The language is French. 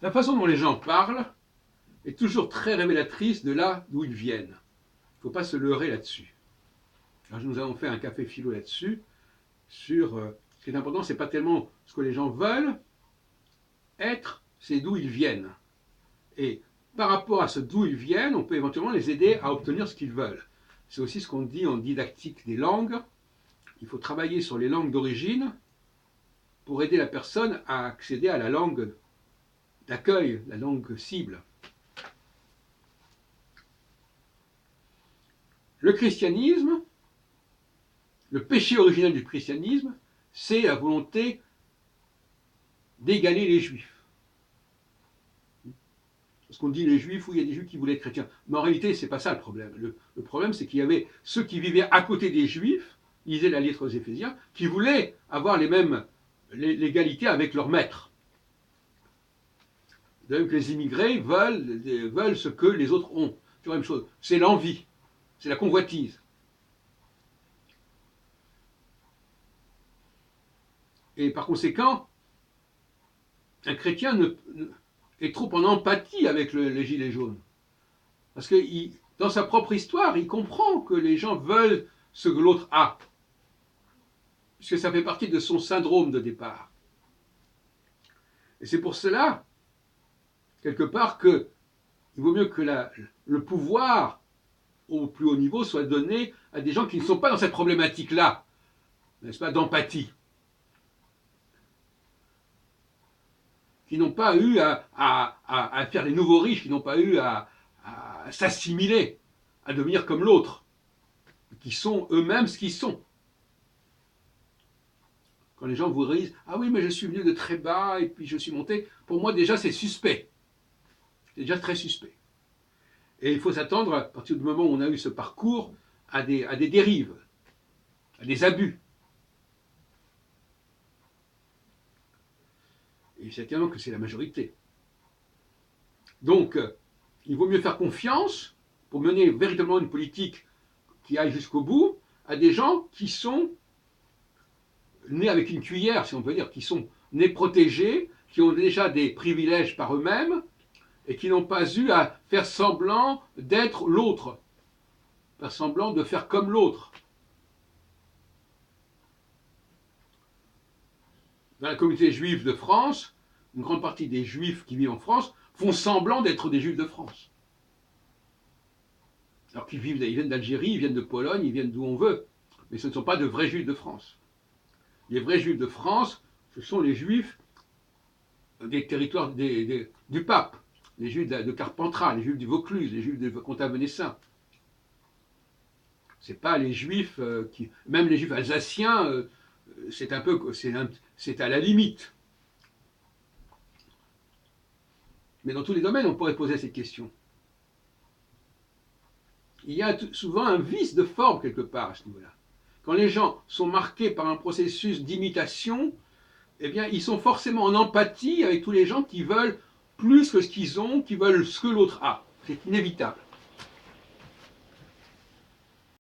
La façon dont les gens parlent est toujours très révélatrice de là d'où ils viennent. Il ne faut pas se leurrer là-dessus. Alors, nous avons fait un café philo là-dessus, sur ce qui est important, c'est pas tellement ce que les gens veulent être, c'est d'où ils viennent. Et par rapport à ce d'où ils viennent, on peut éventuellement les aider à obtenir ce qu'ils veulent. C'est aussi ce qu'on dit en didactique des langues. Il faut travailler sur les langues d'origine pour aider la personne à accéder à la langue d'accueil, la langue cible. Le christianisme, le péché originel du christianisme, c'est la volonté d'égaler les juifs. Parce qu'on dit les juifs, oui, il y a des juifs qui voulaient être chrétiens. Mais en réalité, ce n'est pas ça le problème. Le problème, c'est qu'il y avait ceux qui vivaient à côté des juifs, lisaient la lettre aux Éphésiens, qui voulaient avoir l'égalité avec leur maître. De même que les immigrés veulent ce que les autres ont. C'est la même chose. C'est l'envie, c'est la convoitise. Et par conséquent, un chrétien est trop en empathie avec les gilets jaunes. Parce que dans sa propre histoire, il comprend que les gens veulent ce que l'autre a. Puisque ça fait partie de son syndrome de départ. Et c'est pour cela, quelque part, qu'il vaut mieux que le pouvoir au plus haut niveau soit donné à des gens qui ne sont pas dans cette problématique-là, n'est-ce pas, d'empathie. Qui n'ont pas eu à faire les nouveaux riches, qui n'ont pas eu à s'assimiler, à devenir comme l'autre, qui sont eux-mêmes ce qu'ils sont. Quand les gens vous disent « Ah oui, mais je suis venu de très bas et puis je suis monté », pour moi déjà c'est suspect. C'est déjà très suspect. Et il faut s'attendre, à partir du moment où on a eu ce parcours, à des dérives, à des abus. Et c'est évident que c'est la majorité. Donc, il vaut mieux faire confiance pour mener véritablement une politique qui aille jusqu'au bout à des gens qui sont nés avec une cuillère, si on peut dire, qui sont nés protégés, qui ont déjà des privilèges par eux-mêmes et qui n'ont pas eu à faire semblant d'être l'autre, faire semblant de faire comme l'autre. Dans la communauté juive de France, une grande partie des juifs qui vivent en France font semblant d'être des juifs de France. Alors qu'ils viennent d'Algérie, ils viennent de Pologne, ils viennent d'où on veut. Mais ce ne sont pas de vrais juifs de France. Les vrais juifs de France, ce sont les juifs des territoires du pape, les juifs de Carpentras, les juifs du Vaucluse, les juifs de Contat-Venessin. C'est pas les juifs même les juifs alsaciens, c'est à la limite. Mais dans tous les domaines, on pourrait poser cette question. Il y a souvent un vice de forme quelque part à ce niveau-là. Quand les gens sont marqués par un processus d'imitation, eh bien, ils sont forcément en empathie avec tous les gens qui veulent plus que ce qu'ils ont, qui veulent ce que l'autre a. C'est inévitable.